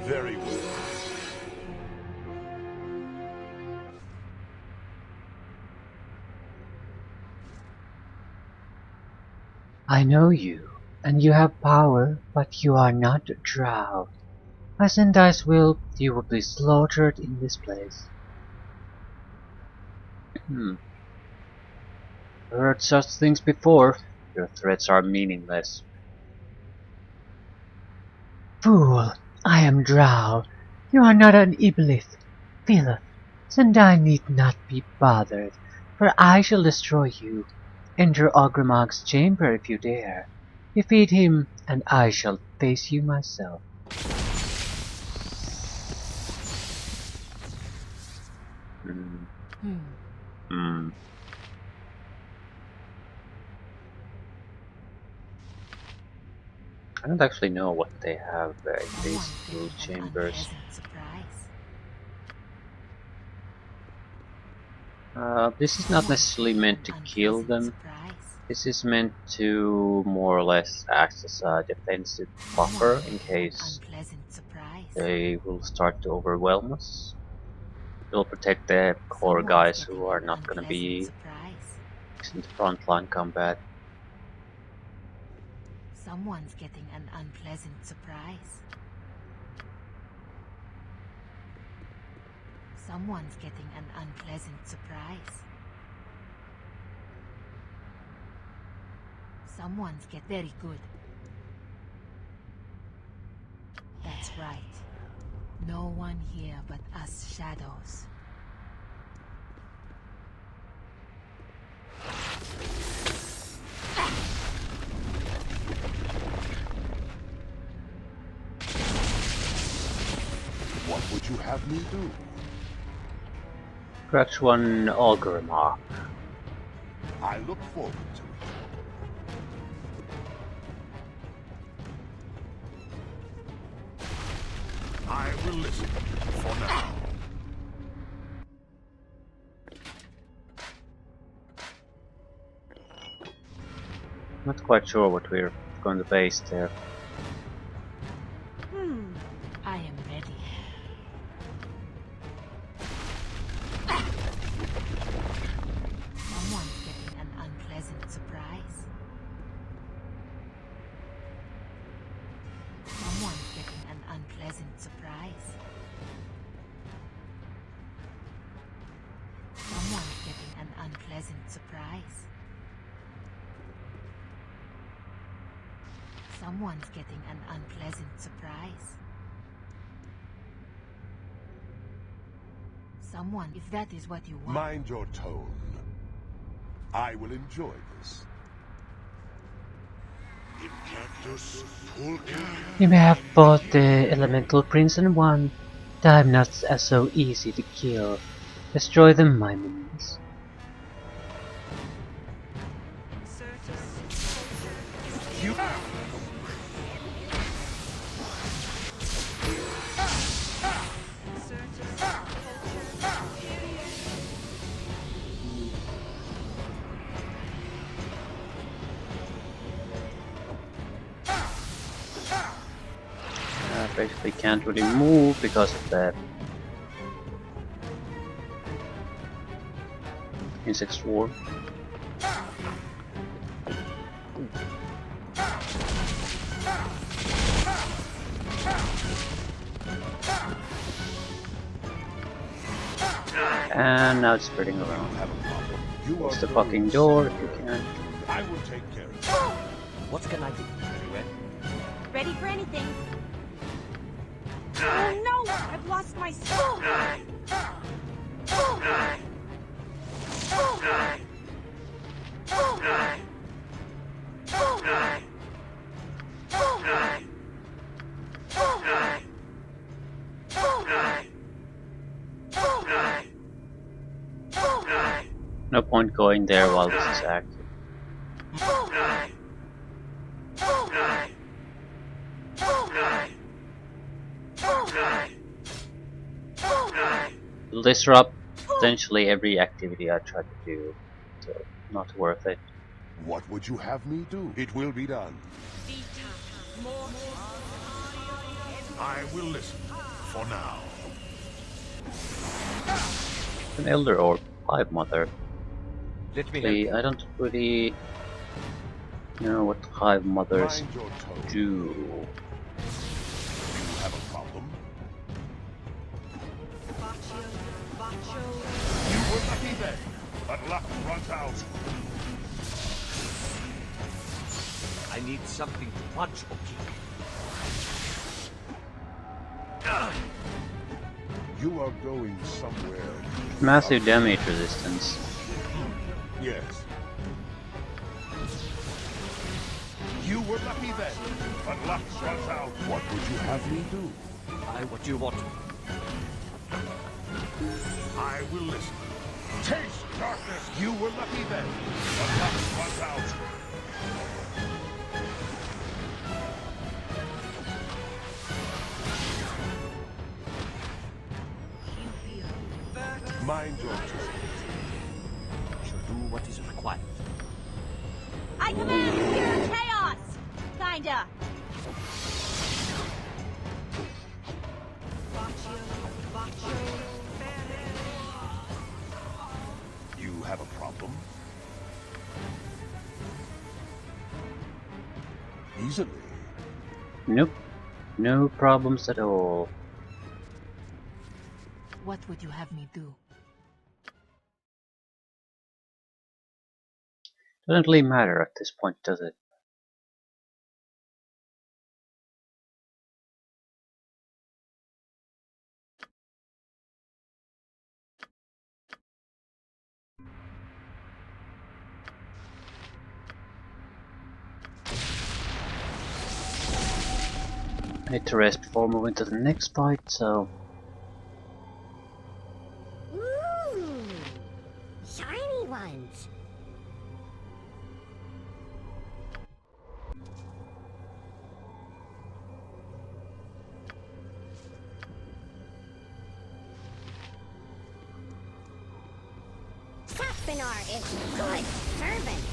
Very well. I know you, and you have power, but you are not drow. By Sendai's will, you will be slaughtered in this place. Heard such things before. Your threats are meaningless. Fool! I am drow. You are not an Iblis. Philip, Sendai need not be bothered, for I shall destroy you. Enter Ogrimmag's chamber if you dare. Defeat him, and I shall face you myself. I don't actually know what they have in these two chambers. This is not necessarily meant to kill them. This is meant to more or less act as a defensive buffer in case they will start to overwhelm us. It will protect the core guys who are not going to be in the frontline combat. Someone's getting an unpleasant surprise. Someone's getting an unpleasant surprise. Someone's get very good. That's right. No one here but us shadows. What would you have me do? Scratch one Ogrimmag. I look forward to it. I will listen for now. Not quite sure what we're going to base there. I am ready. Someone's getting an unpleasant surprise. Someone's getting an unpleasant surprise. Someone's getting an unpleasant surprise. Someone's getting an unpleasant surprise. Someone, if that is what you want. Mind your tone. I will enjoy this. You may have fought the Elemental Prince and won, but I'm not as so easy to kill. Destroy them, my minions. Basically can't really move because of the insect swarm. And now it's spreading around. Close the fucking door if you can. I will take care of it. What can I do? Ready for anything. Oh no! I've lost my soul! No point going there while this is active. It'll disrupt potentially every activity I try to do, so not worth it. What would you have me do? It will be done. I will listen for now. An Elder or Hive Mother. Let me help Actually, you. I don't really know what Hive Mothers Mind your tone. do. You have a problem? You were lucky then, but luck runs out. I need something to punch or kick. You are going somewhere. Massive damage resistance. Yes. You were lucky then, but luck runs out. What would you have me do? What do you want? I will listen. Taste darkness. You were lucky then, but luck runs out. Mind your tone. I shall do what is required. I command pure chaos! Kinda. You have a problem? Easily. Nope. No problems at all. What would you have me do? Doesn't really matter at this point, does it? I need to rest before moving to the next fight, so Ooh, shiny ones. Saspinar is good servant.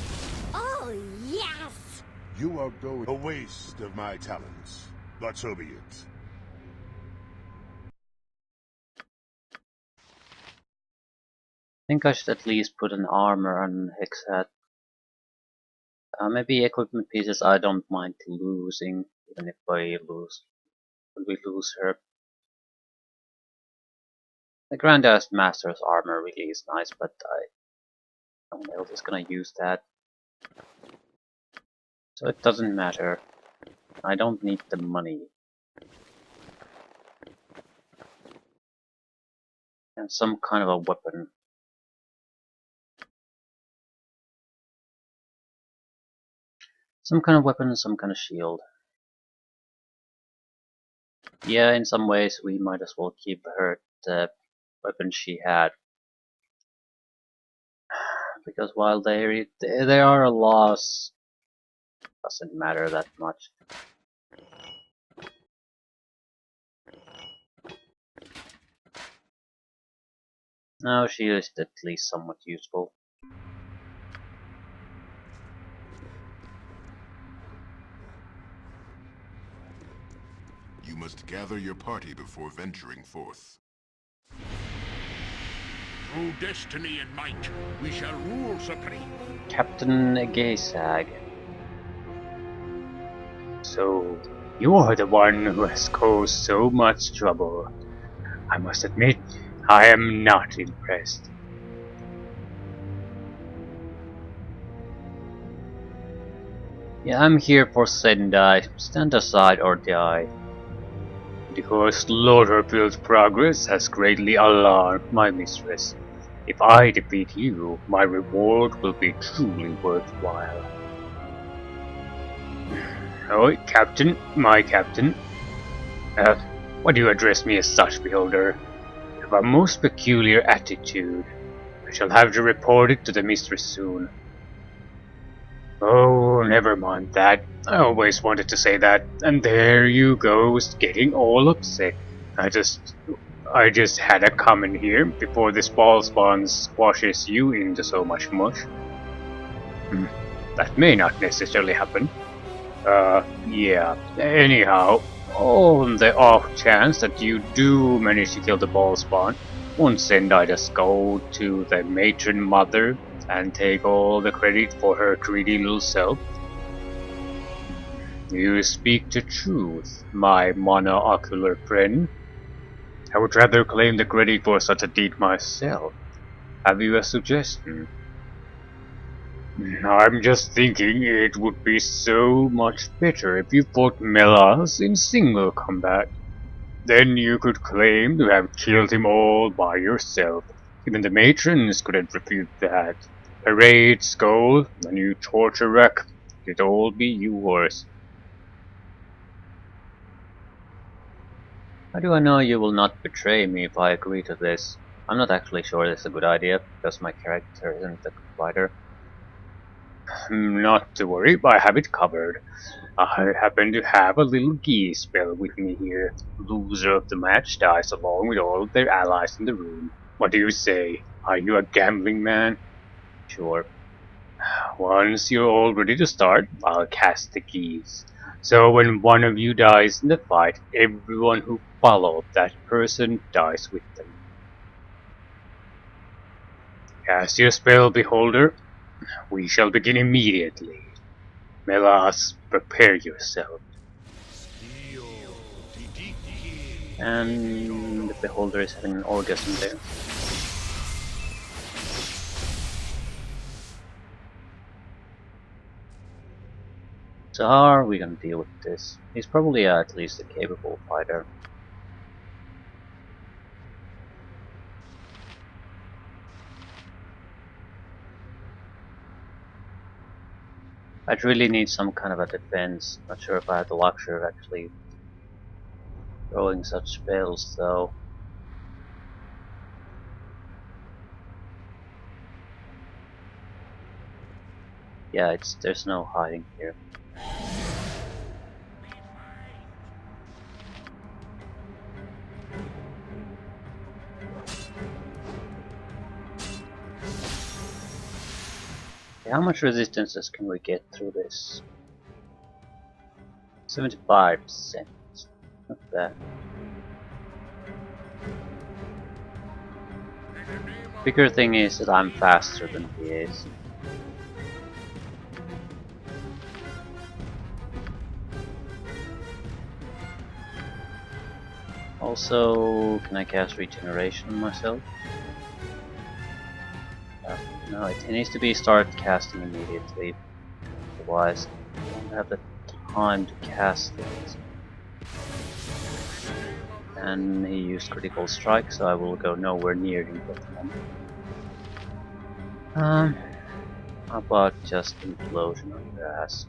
Oh, yes! You are going a waste of my talents, but so be it. I think I should at least put an armor on Hex hat. Maybe equipment pieces I don't mind losing, even if we lose her. The Grandest Master's armor really is nice, but no one else is gonna use that. So it doesn't matter. I don't need the money. And some kind of a weapon. Some kind of weapon, some kind of shield. Yeah, in some ways we might as well keep her the weapon she had. Because while they are a loss, doesn't matter that much. No, she is at least somewhat useful. You must gather your party before venturing forth. Through destiny and might, we shall rule supreme. Captain Gaysag. So, you are the one who has caused so much trouble. I must admit, I am not impressed. Yeah, I'm here for Sendai. Stand aside or die. Because Slaughterfield's progress has greatly alarmed my mistress. If I defeat you, my reward will be truly worthwhile. Oh, Captain, my Captain. Why do you address me as such, beholder? You have a most peculiar attitude. I shall have to report it to the mistress soon. Oh, never mind that. I always wanted to say that, and there you go, getting all upset. I just had a comment here before this ball spawn squashes you into so much mush. That may not necessarily happen. Yeah. Anyhow, On the off chance that you do manage to kill the ball spawn, won't Sendai just go to the matron mother and take all the credit for her greedy little self? You speak the truth, my monocular friend. I would rather claim the credit for such a deed myself. Have you a suggestion? I'm just thinking it would be so much better if you fought Melas in single combat. Then you could claim to have killed him all by yourself. Even the matrons couldn't refute that. Parade, skull, a new torture rack, it'd all be yours. How do I know you will not betray me if I agree to this? I'm not actually sure this is a good idea, because my character isn't a good fighter. Not to worry, I have it covered. I happen to have a little gear spell with me here. Loser of the match dies along with all of their allies in the room. What do you say? Are you a gambling man? Sure. Once you're all ready to start, I'll cast the keys. So when one of you dies in the fight, everyone who followed that person dies with them. Cast your spell, beholder. We shall begin immediately. Melas, prepare yourself. And the beholder is having an orgasm there. So how are we gonna deal with this? He's probably at least a capable fighter. I'd really need some kind of a defense. Not sure if I have the luxury of actually throwing such spells though. Yeah, there's no hiding here. How much resistances can we get through this? 75%. Not bad. Bigger thing is that I'm faster than he is. Also, can I cast regeneration on myself? No, it needs to be start casting immediately. Otherwise, I don't have the time to cast it. And he used critical strike, so I will go nowhere near him at the moment. How about just implosion on your ass?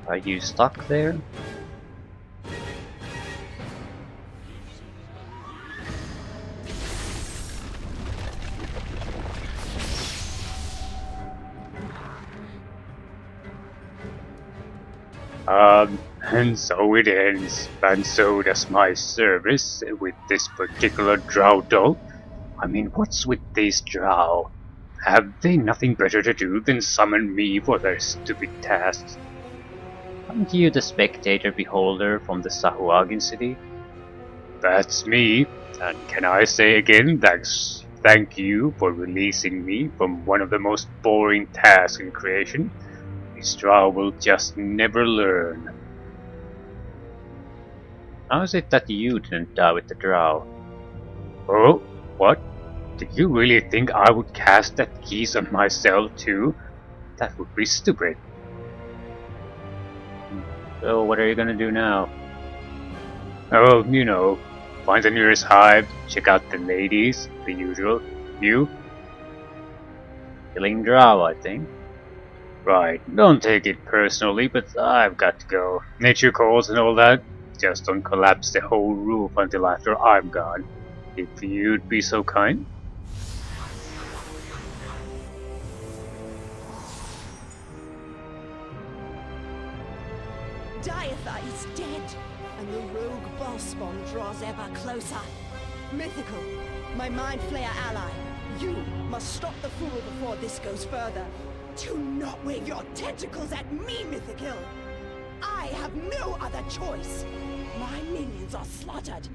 Are you stuck there? And so it ends, and so does my service with this particular drow doll. I mean, what's with these drow? Have they nothing better to do than summon me for their stupid tasks? Aren't you the spectator beholder from the Sahuagin city? That's me, and can I say again thank you for releasing me from one of the most boring tasks in creation. This drow will just never learn. How is it that you didn't die with the drow? Oh, what? Did you really think I would cast that keys on myself too? That would be stupid. So what are you gonna do now? Oh, you know, find the nearest hive, check out the ladies, the usual. You? Killing drow, I think. Right, don't take it personally, but I've got to go. Nature calls and all that. Just don't collapse the whole roof until after I'm gone. If you'd be so kind. Diatha is dead, and the rogue boss spawn draws ever closer. Mythical, my mind flayer ally, You must stop the fool before this goes further. Do not wave your tentacles at me, Mythical! I have no other choice. My minions are slaughtered.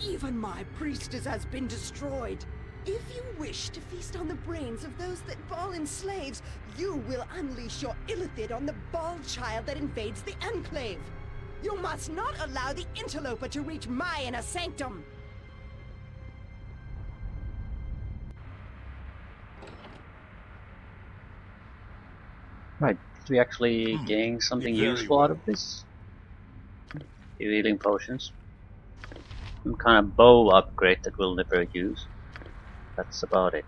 Even my priestess has been destroyed. If you wish to feast on the brains of those that Baal enslaves, you will unleash your illithid on the Baal child that invades the Enclave. You must not allow the interloper to reach my inner sanctum. Right, did we actually gain something useful out of this? Healing potions. Some kind of bow upgrade that we'll never use. That's about it.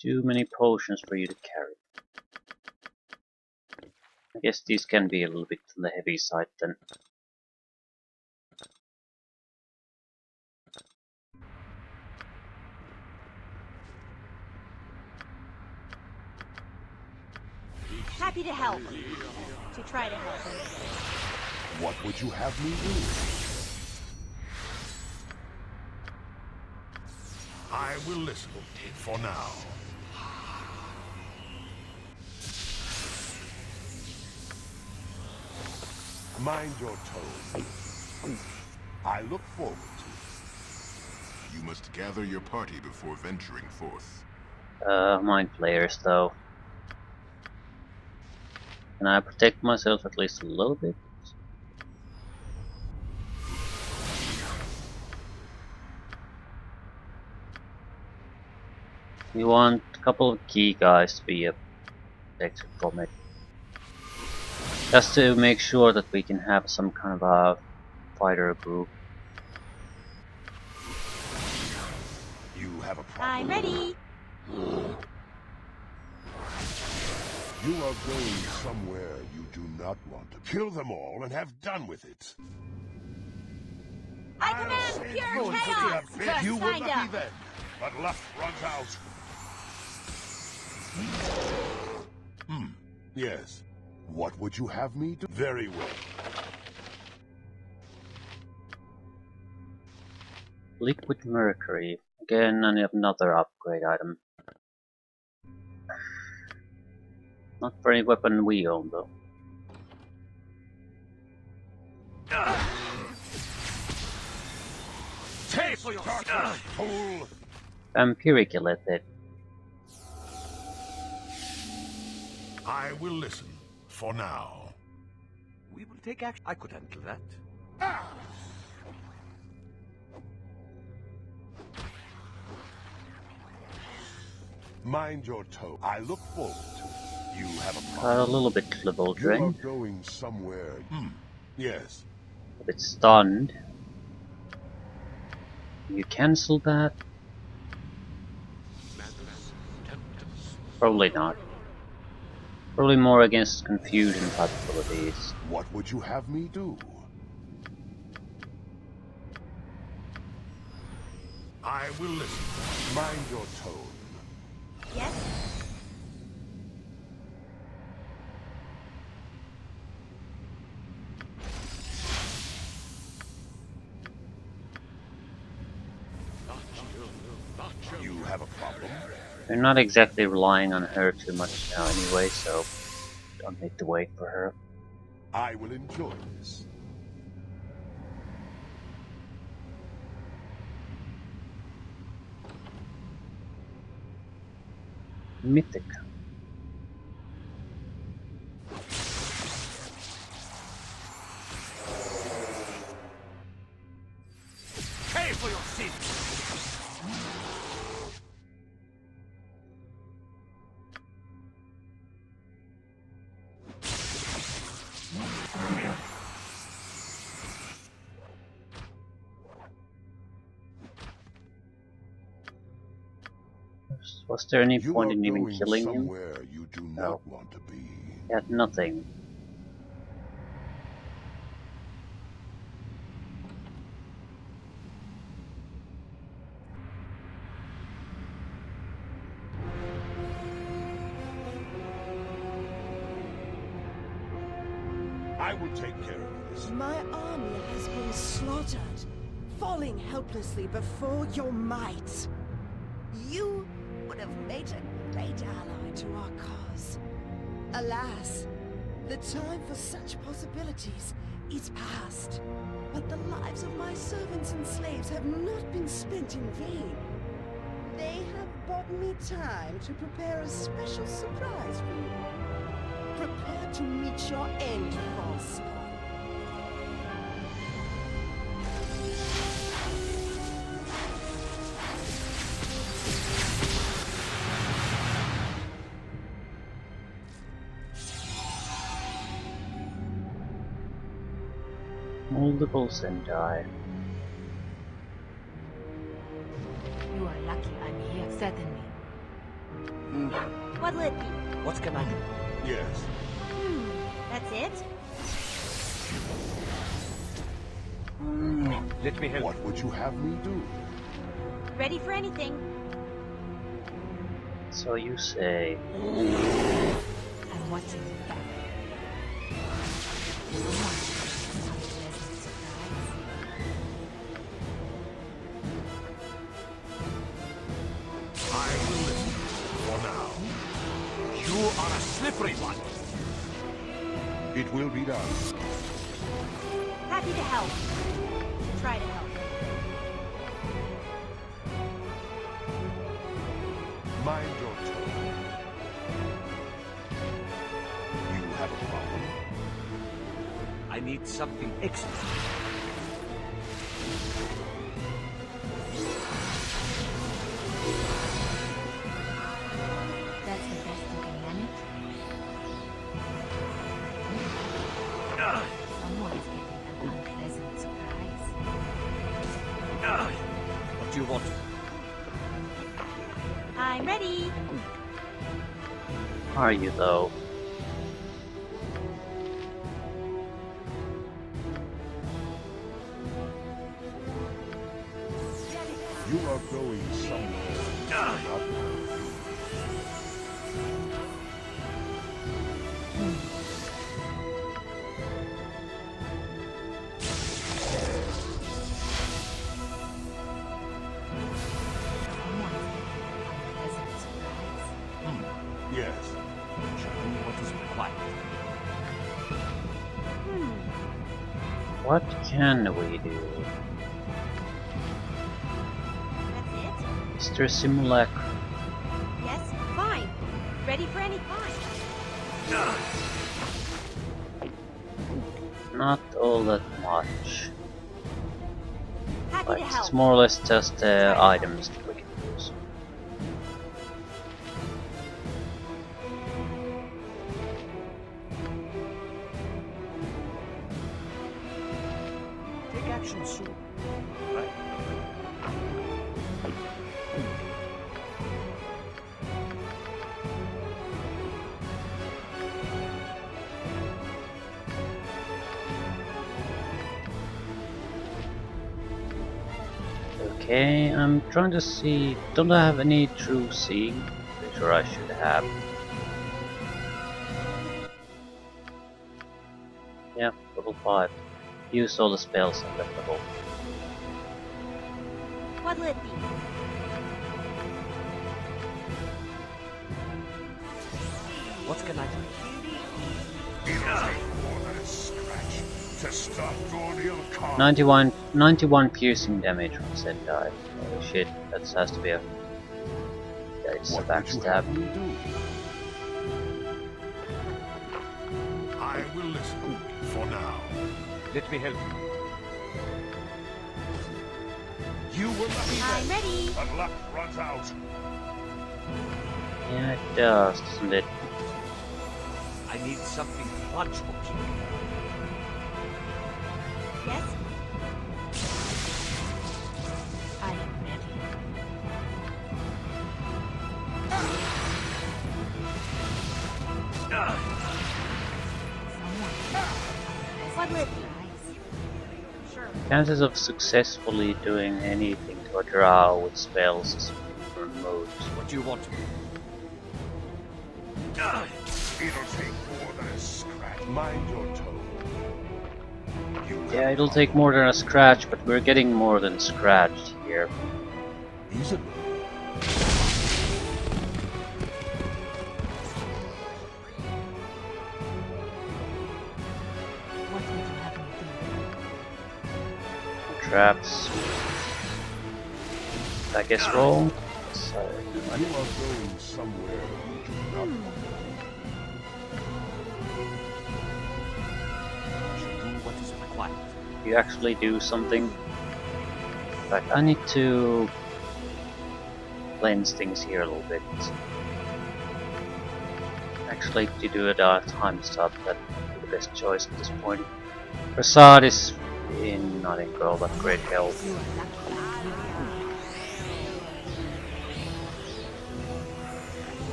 Too many potions for you to carry. I guess these can be a little bit on the heavy side then. Happy to help. To try to help him. What would you have me do? I will listen for now. Mind your tone. I look forward to it. You must gather your party before venturing forth. Mind players though. Can I protect myself at least a little bit? We want a couple of key guys to be protected from it. Just to make sure that we can have some kind of a fighter group. You have a problem. I'm ready. You are going somewhere you do not want to. Kill them all and have done with it. I command pure chaos! You were Kinda. lucky then, but luck runs out. Yes. What would you have me do? Very well. Liquid mercury. Again, another upgrade item. Not for any weapon we own though. Taste darkness, fool! Vampiric illithid. I will listen for now. We will take action. I could handle that. Mind your toe. I look forward to it. You have a Got problem. a little bit level You are drained. going somewhere. Yes. A bit stunned. You cancel that? Probably not. Probably more against confusion type abilities. What would you have me do? I will listen. Mind your tone. Yes? You have a problem? We're not exactly relying on her too much now anyway, so don't need to wait for her. I will enjoy this. Mythic. Pay for your sins! Was there any You point are in even going killing him? somewhere you do No. not want to be. He had nothing. I will take care of you. this. My army has been slaughtered, falling helplessly before your might. You would have made a great ally to our cause. Alas, the time for such possibilities is past. But the lives of my servants and slaves have not been spent in vain. They have bought me time to prepare a special surprise for you. Prepare to meet your end, Crossbone. Multiple Sendai. You are lucky I'm here. Certainly. What'll it be? What can I do? Yes. That's it? Let me help. What would you have me do? Ready for anything. So you say. I'm watching you back. I will listen for now. You are a slippery one. It will be done. Happy to help. Try to help. Mind your tone. You have a problem? I need something extra. That's the best you can manage. Someone's getting an unpleasant surprise. What do you want? I'm ready. Are you though? You are going somewhere you do not want to. Someone's getting an unpleasant surprise. Yes. Show me what is required. What can we do? That's it? Is there a simulacrum? Yes? Fine. Ready for any kind. Not all that much. Happy Like, to it's help. more or less just items that we can use. Take action soon. Right? Okay, I'm trying to see. Don't I have any true seeing? Pretty sure I should have. Yeah, level 5. Use all the spells on that level. What'll it be? What can I do? It'll take more than a scratch to stop Gordial Khan. 91 piercing damage from Sendai. Holy shit, that has to be a... Yeah, it's a What would you backstab. have me do? I will listen for now. Let me help you. You will not be I'm there, ready. but luck runs out. Yeah, it does, doesn't it? I need something to punch or kick. Yes? I am ready. Someone What'll it be? surprise. Sure. Chances of successfully doing anything to a drow with spells is remote. What do you want? It'll take more than a scratch. Mind your tone. Yeah, it'll take more than a scratch, but we're getting more than scratched here. Easily. What would you have me do? Traps. I guess roll. So, You are going somewhere you do not want. Shall do what is required. you actually do something. But I need to cleanse things here a little bit. Actually, to do it at time stop, that would be the best choice at this point. Prasad is not in girl, but great health. You are lucky.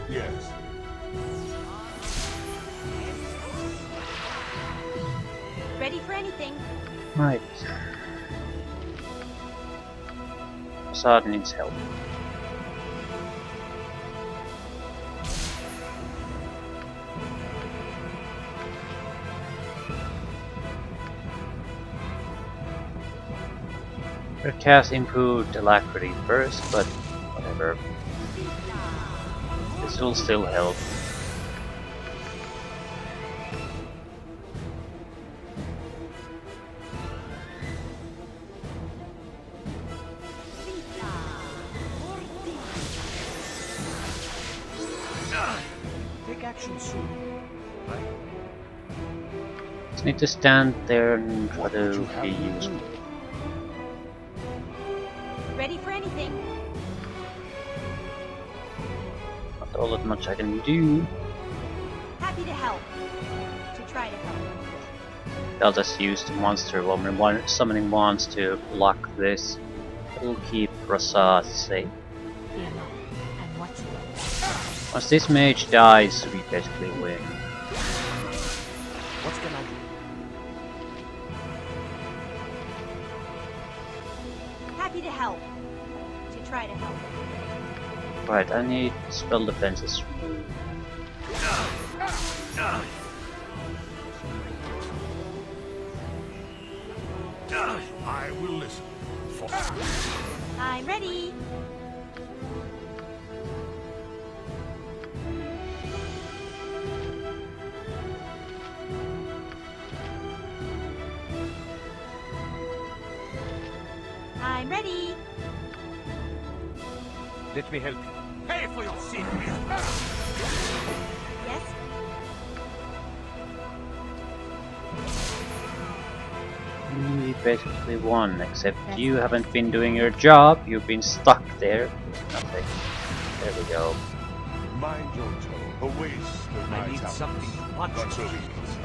Yes. Ready for anything. Right. Prasad needs help. Her cast improved alacrity first, but whatever. This will still help. Take action soon. Right? Just need to stand there and try to be useful. Ready for anything. Not all that much I can do. Happy to help. To try to help. I'll just use the monster woman summoning wands to block this. It'll keep Prasad safe. Fear not. I'm watching. Once this mage dies, we basically win. What can I do? Happy to help. To try to help. Right, I need spell defenses. I will listen. I'm ready. I'm ready. Let me help you. Pay for your sin. Yes. We basically won, except you haven't been doing your job, you've been stuck there. Nothing. There we go. Mind your tone. A waste of my I need talents. something much Not so cheaper. easy.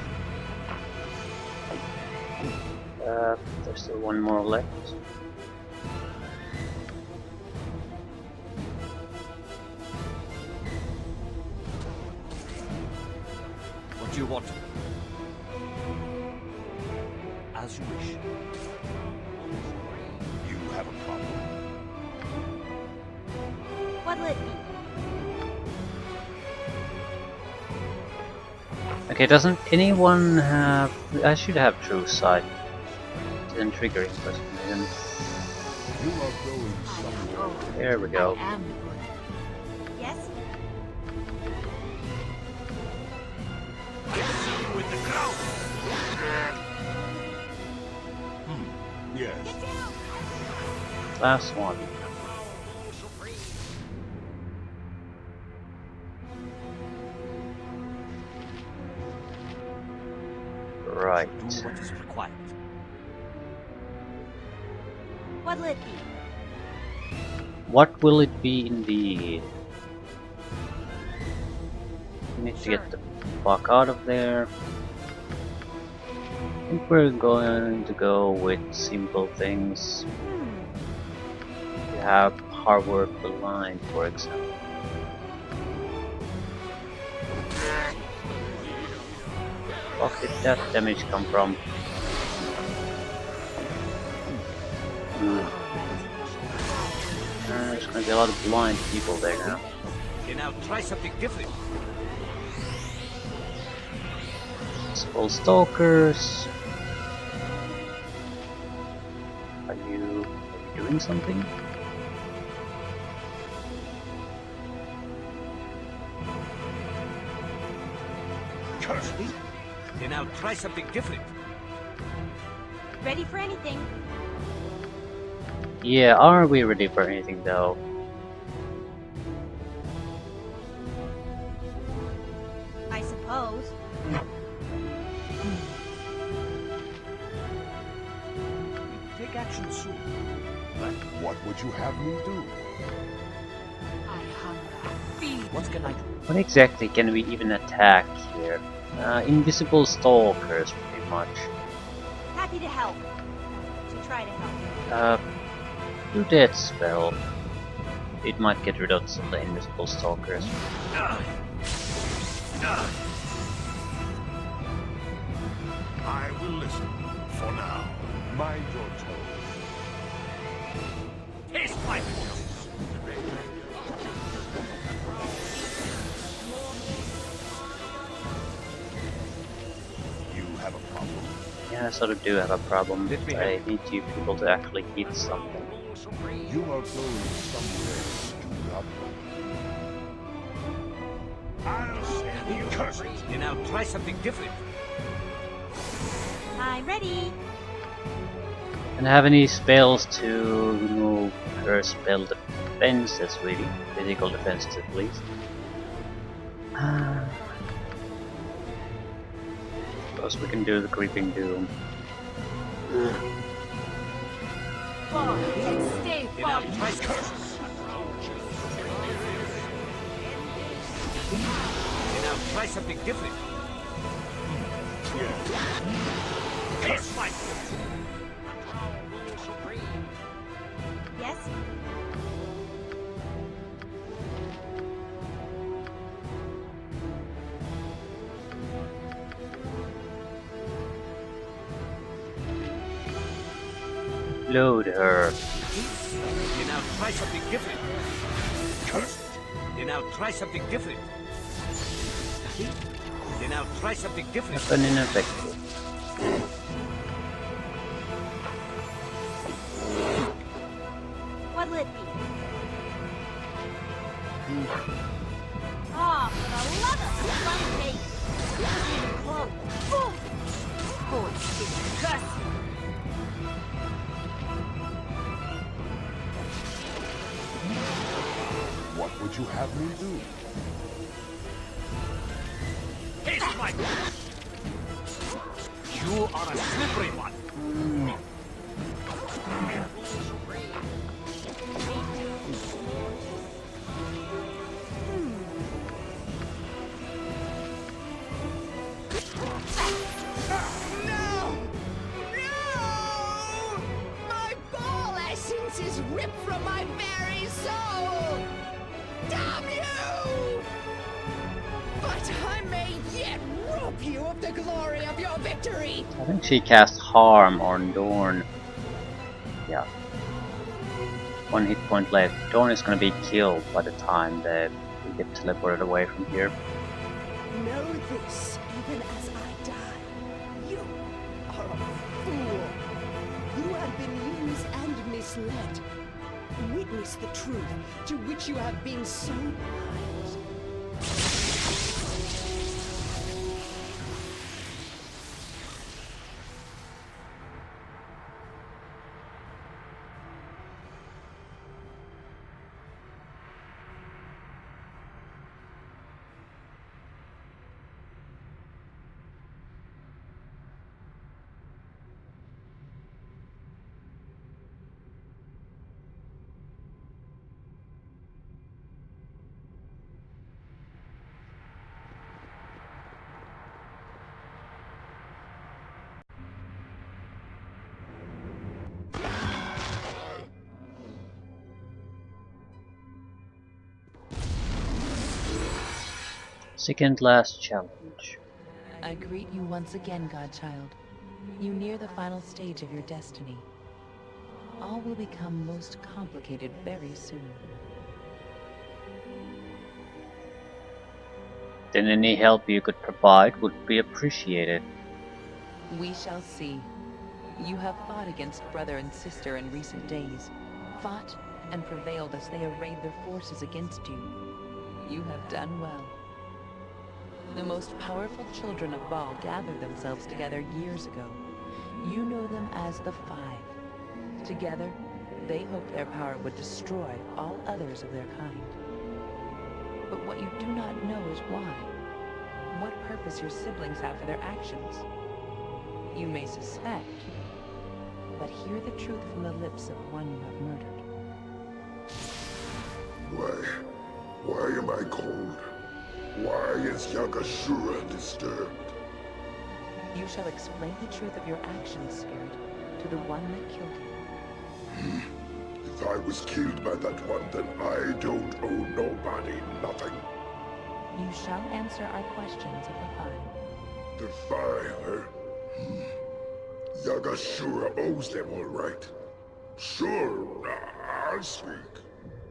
There's still one more left. What do you want? As you wish. You have a problem. What'll it be? Okay, doesn't anyone have... I should have true sight. It isn't triggering for some reason. You are going somewhere. There we go. I am good. Yes. With the crowd. Yes. Last one. Right. Do what is required. What'll it be? What will it be indeed? We need to get the fuck out of there. I think we're going to go with simple things. We have Harvard the Line, for example. Fuck did that damage come from? There's gonna be a lot of blind people there now. Okay, now try something different. Invisible stalkers. Are you doing something? Curse me. Then I'll try something different. Ready for anything? Yeah, are we ready for anything though? I suppose. Take action soon. But What would you have me do? I hunger. Feed. what can I do? What exactly can we even attack here? Invisible stalkers, pretty much. Happy to help. To try to help. Do that spell. It might get rid of some of the invisible stalkers. I will listen for now. Mind your toes. Taste my force. You have a problem. Yeah, I sort of do have a problem. Let me I help. need you people to actually hit something. You are going somewhere you do not want. I'll send you. Curse it. Then I'll try something different. I'm ready. And have any spells to remove her spell defenses, really? Physical defenses at least. Suppose we can do the Creeping Doom. Far and stay Then far. I'll try curse. Then I'll try something different. Taste my force. Yes? Load her. Then I'll try something different. Curse it. Then I'll try something different. Then I'll try something different. Weapon ineffective. What'll it be? Ah, for the love of the fun cake! Wasn't even close. Boom! Boy, disgusting! What would you have me do? Taste my force. You are a slippery one. No! No! My ball essence is ripped from my very soul! Damn you! But I may yet rob you of the glory of your victory! I think she cast Harm on Dorn. Yeah. 1 hit point left. Dorn is gonna be killed by the time that we get teleported away from here. Know this, even as I die. You are a fool. You have been used and misled. Witness the truth to which you have been so blind. Second last challenge. I greet you once again, Godchild. You near the final stage of your destiny. All will become most complicated very soon. then any help you could provide would be appreciated. We shall see. You have fought against brother and sister in recent days. Fought and prevailed as they arrayed their forces against you. You have done well. The most powerful children of Baal gathered themselves together years ago. You know them as the Five. Together, they hoped their power would destroy all others of their kind. But what you do not know is why. What purpose your siblings have for their actions. You may suspect, but hear the truth from the lips of one you have murdered. Why am I cold? Why is Yagashura disturbed? You shall explain the truth of your actions, Spirit, to the one that killed you. If I was killed by that one, then I don't owe nobody nothing. You shall answer our questions of the Five. The Five, Yagashura owes them all right. Sure, I'll speak.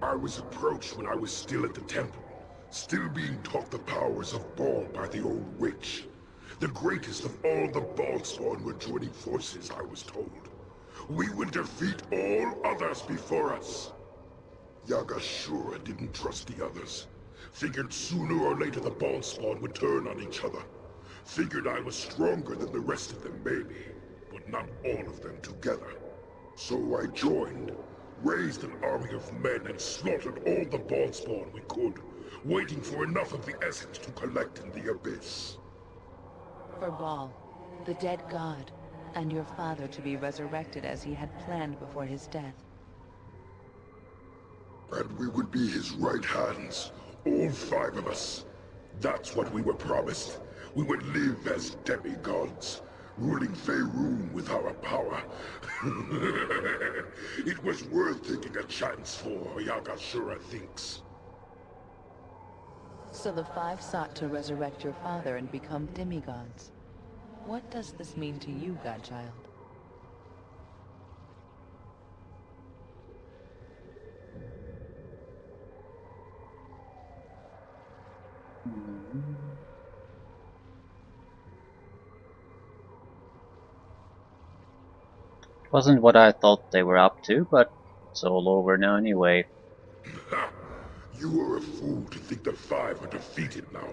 I was approached when I was still at the temple, still being taught the powers of Baal by the old witch. The greatest of all the Baalspawn were joining forces, I was told. We would defeat all others before us. Yagashura didn't trust the others. Figured sooner or later the Baalspawn would turn on each other. Figured I was stronger than the rest of them, maybe, but not all of them together. So I joined, raised an army of men and slaughtered all the Baalspawn we could, waiting for enough of the essence to collect in the abyss. For Baal, the dead god, and your father to be resurrected as he had planned before his death. And we would be his right hands, all 5 of us. That's what we were promised. We would live as demigods, ruling Faerun with our power. It was worth taking a chance for, Yagashura thinks. So the Five sought to resurrect your father and become demigods. What does this mean to you, Godchild? Wasn't what I thought they were up to, but it's all over now anyway. You are a fool to think the 5 are defeated now.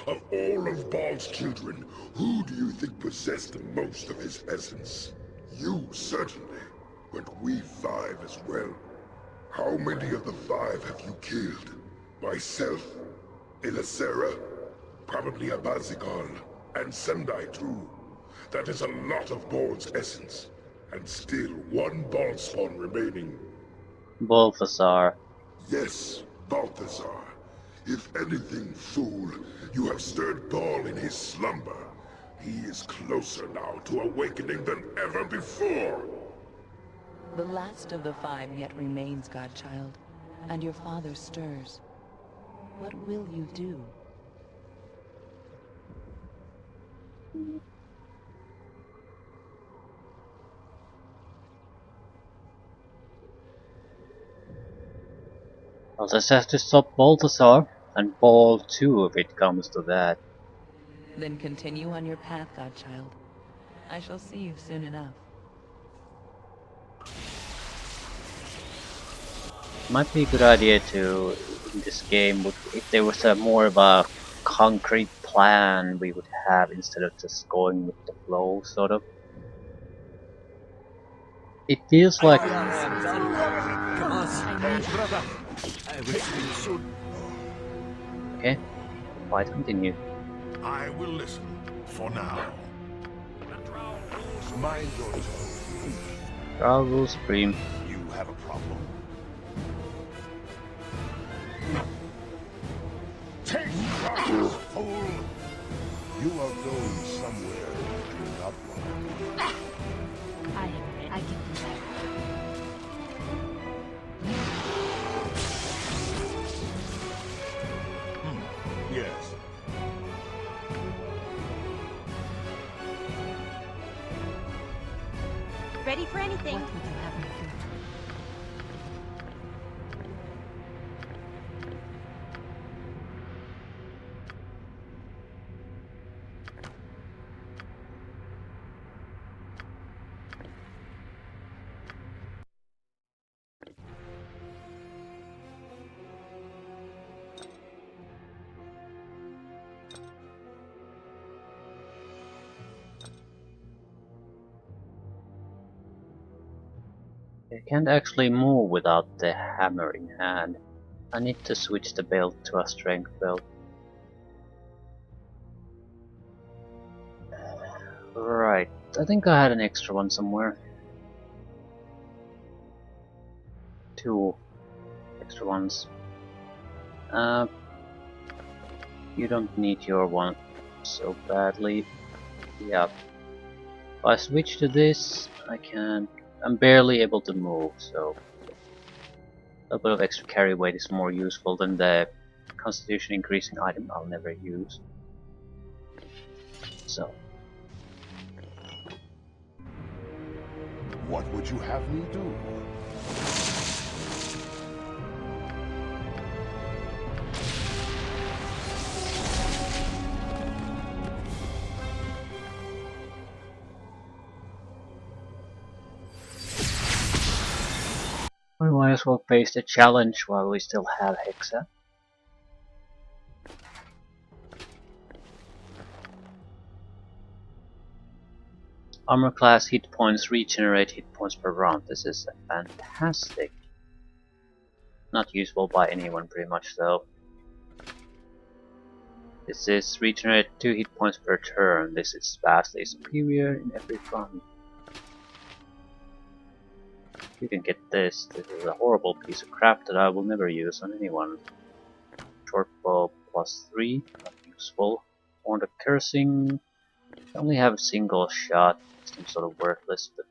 Of all of Baal's children, who do you think possessed the most of his essence? You, certainly, but we 5 as well. How many of the 5 have you killed? Myself, Elisera, probably Abazigal, and Sendai too. That is a lot of Baal's essence, and still one Baalspawn remaining. Balthazar. Yes, Balthazar. If anything, fool, you have stirred Baal in his slumber. He is closer now to awakening than ever before. The last of the 5 yet remains, Godchild, and your father stirs. What will you do? I'll just have to stop Balthazar, and Baal too if it comes to that. Then continue on your path, Godchild. I shall see you soon enough. Might be a good idea to, in this game, if there was a more of a concrete plan we would have instead of just going with the flow, sort of. It feels like... Come on, brother. I will see you soon. Okay, why continue? I will listen, for now. My daughter, Trial rule supreme. you have a problem. Take charge, fool! You are going somewhere you do not want. I am ready. I can do that. Yes. Ready for anything. What would you have me do? I can't actually move without the hammer in hand. I need to switch the belt to a strength belt. Right, I think I had an extra one somewhere. 2 extra ones. You don't need your one so badly. Yeah. If I switch to this, I'm barely able to move, so a bit of extra carry weight is more useful than the constitution increasing item I'll never use. So. What would you have me do? We might as well face the challenge while we still have Hexa. Armor class hit points regenerate hit points per round. This is fantastic. Not usable by anyone pretty much though. This is regenerate 2 hit points per turn. This is vastly superior in every front. You can get this. This is a horrible piece of crap that I will never use on anyone. Short bow +3, not useful. Horn of Cursing, I only have a single shot. Seems sort of worthless, but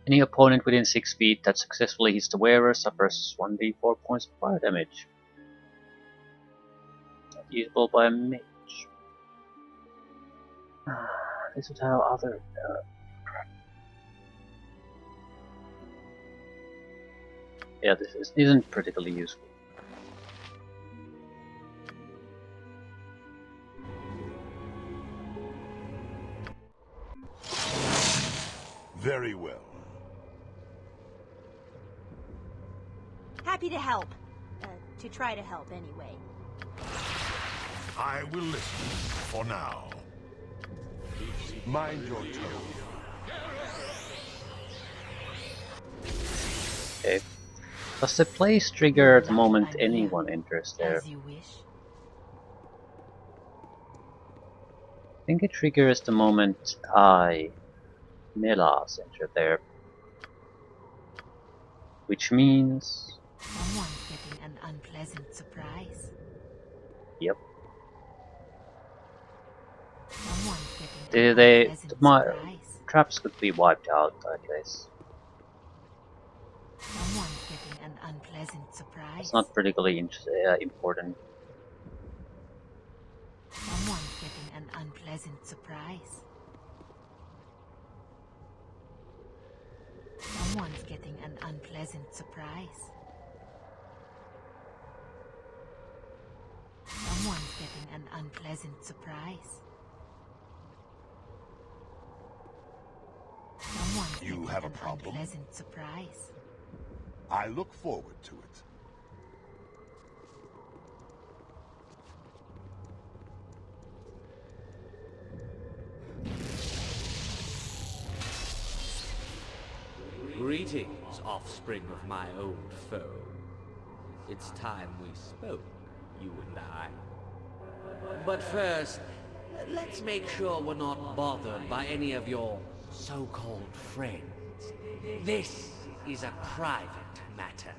any opponent within 6 feet that successfully hits the wearer suffers 1d4 points of fire damage. Not usable by a mage. This is how other yeah, this isn't particularly useful. Very well. Happy to help. To try to help, anyway. I will listen for now. Mind your tone. Okay. Does the place trigger the moment anyone enters there? As you wish. I think it triggers the moment Melas enter there. Which means... Someone's getting an unpleasant surprise. Yep. Someone's getting an unpleasant my surprise. traps could be wiped out, I guess. Someone's getting an unpleasant surprise. It's not particularly important. Someone's getting an unpleasant surprise. Someone's getting an unpleasant surprise. Someone's getting an unpleasant surprise. Someone's You getting have a an problem? unpleasant surprise. I look forward to it. Greetings, offspring of my old foe. It's time we spoke, you and I. But first, let's make sure we're not bothered by any of your so-called friends. This is a private matter.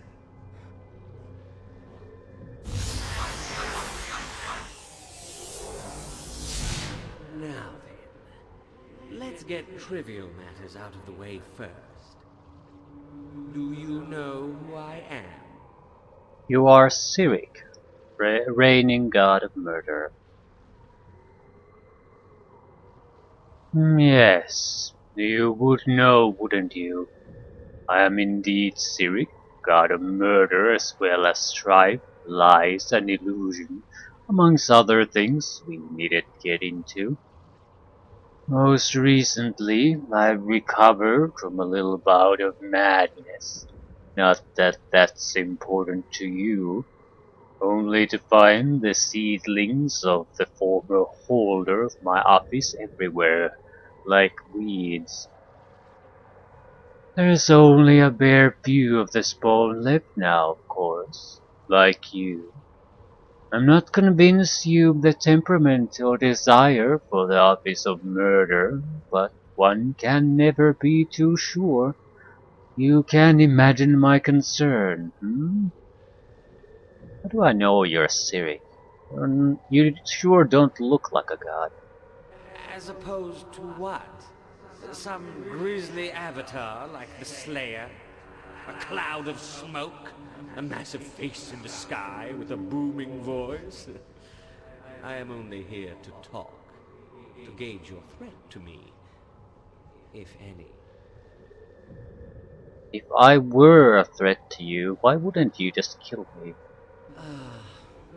Now then, let's get trivial matters out of the way first. Do you know who I am? You are Cyric, reigning god of murder. Yes, you would know, wouldn't you? I am indeed Cyric, god of murder as well as strife, lies, and illusion, amongst other things we needn't get into. Most recently, I've recovered from a little bout of madness. Not that that's important to you, only to find the seedlings of the former holder of my office everywhere, like weeds. There's only a bare few of the spawn left now, of course, like you. I'm not convinced you've the temperament or desire for the office of murder, but one can never be too sure. You can imagine my concern, hmm? How do I know you're Siri? You sure don't look like a god. As opposed to what? Some grisly avatar like the Slayer? A cloud of smoke? A massive face in the sky with a booming voice? I am only here to talk, to gauge your threat to me, if any. If I were a threat to you, why wouldn't you just kill me?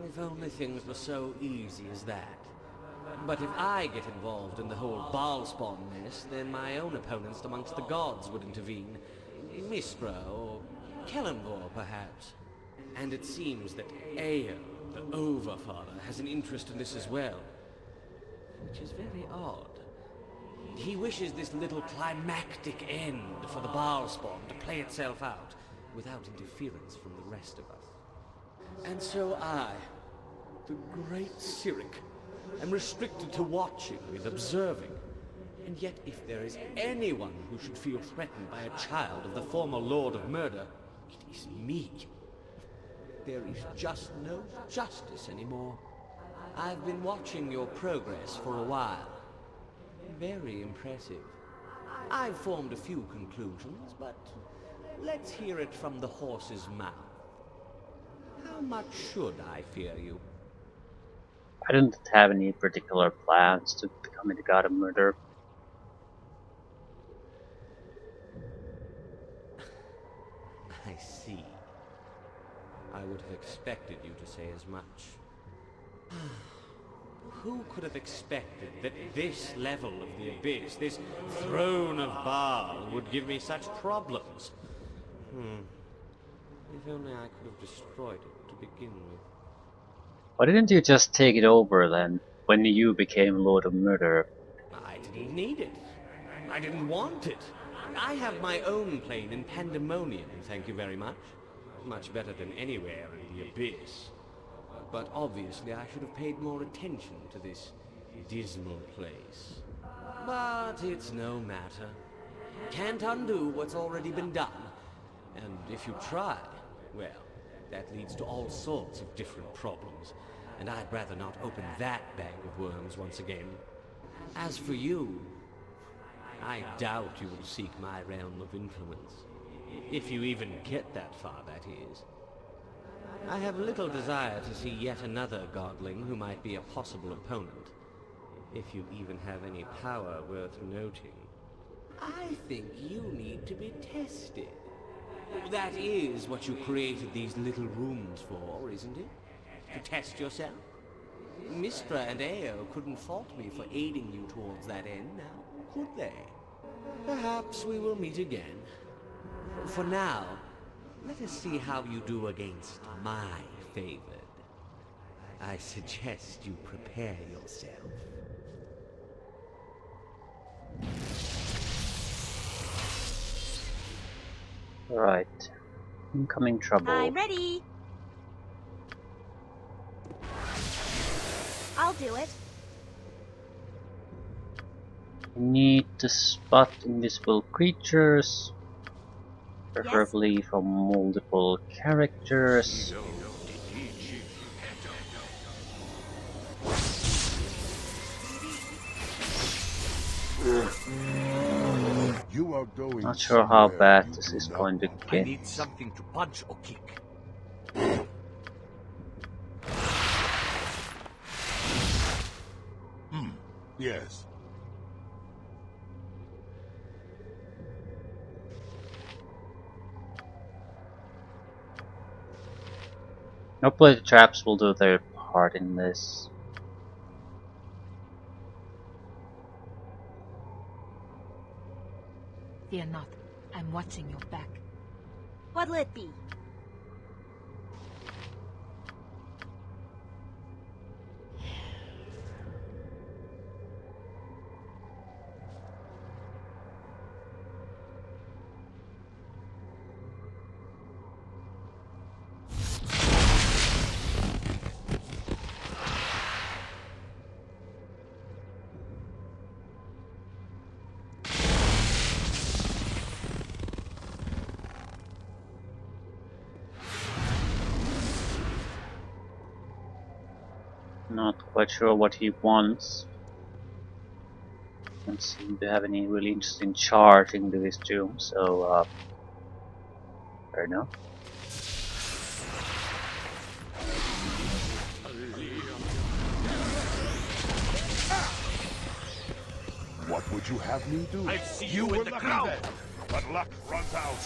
If only things were so easy as that. But if I get involved in the whole Baalspawn mess, then my own opponents amongst the gods would intervene. Mistra or Kellenvor, perhaps. And it seems that Eo, the Overfather, has an interest in this as well. Which is very odd. He wishes this little climactic end for the Baalspawn to play itself out, without interference from the rest of us. And so I, the great Cyric, am restricted to watching and observing. And yet if there is anyone who should feel threatened by a child of the former Lord of Murder, it is me. There is just no justice anymore. I've been watching your progress for a while. Very impressive. I've formed a few conclusions, but let's hear it from the horse's mouth. How much should I fear you? I don't have any particular plans to becoming a god of murder. I see. I would have expected you to say as much. Who could have expected that this level of the Abyss, this throne of Baal, would give me such problems? If only I could have destroyed it to begin with. Why didn't you just take it over then, when you became Lord of Murder? I didn't need it. I didn't want it. I have my own plane in Pandemonium, thank you very much. Much better than anywhere in the Abyss. But obviously I should have paid more attention to this dismal place. But it's no matter. Can't undo what's already been done. And if you try, well, that leads to all sorts of different problems. And I'd rather not open that bag of worms once again. As for you, I doubt you will seek my realm of influence. If you even get that far, that is. I have little desire to see yet another godling who might be a possible opponent. If you even have any power worth noting. I think you need to be tested. That is what you created these little rooms for, isn't it? To test yourself? Mistra and Eo couldn't fault me for aiding you towards that end now, could they? Perhaps we will meet again. For now, let us see how you do against my favored. I suggest you prepare yourself. Right. Incoming trouble. I'm ready. I'll do it. Need to spot invisible creatures, preferably from multiple characters. You are going Not sure how somewhere bad you this do is not going to want. get. I need something to punch or kick. Yes. Hopefully the traps will do their part in this. Fear not. I'm watching your back. What'll it be? Not quite sure what he wants. Doesn't seem to have any really interesting charge into his tomb, so fair enough. What would you have me do? I'll see You you in were the lucky ground. then, but luck runs out.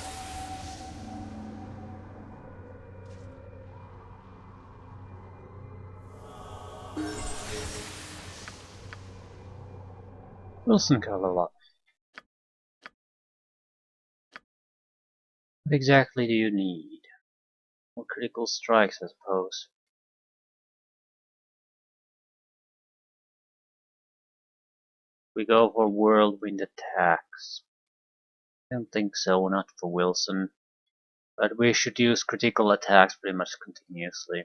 Wilson got a lot. What exactly do you need? More critical strikes, I suppose. We go for whirlwind attacks. I don't think so, not for Wilson. But we should use critical attacks pretty much continuously.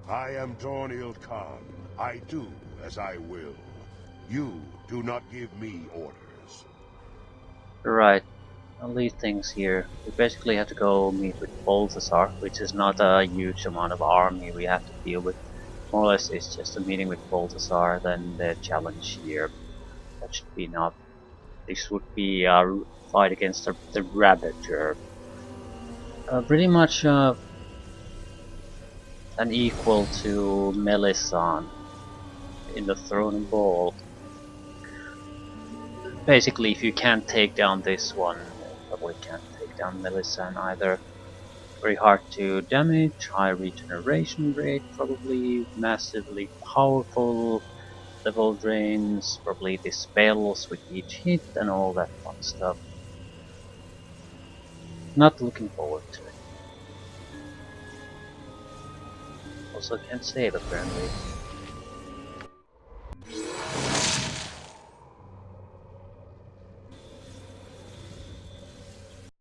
I am Tornil Khan. I do as I will. You do not give me orders. Right, I'll leave things here. We basically have to go meet with Balthazar, which is not a huge amount of army we have to deal with. More or less it's just a meeting with Balthazar, then the challenge here. That should be enough. This would be a fight against the Ravager. Pretty much an equal to Melissan in the Throne Ball. Basically, if you can't take down this one, you probably can't take down Melissan either. Very hard to damage, high regeneration rate, probably massively powerful, level drains, probably dispels with each hit and all that fun stuff. Not looking forward to it. Also can't save apparently.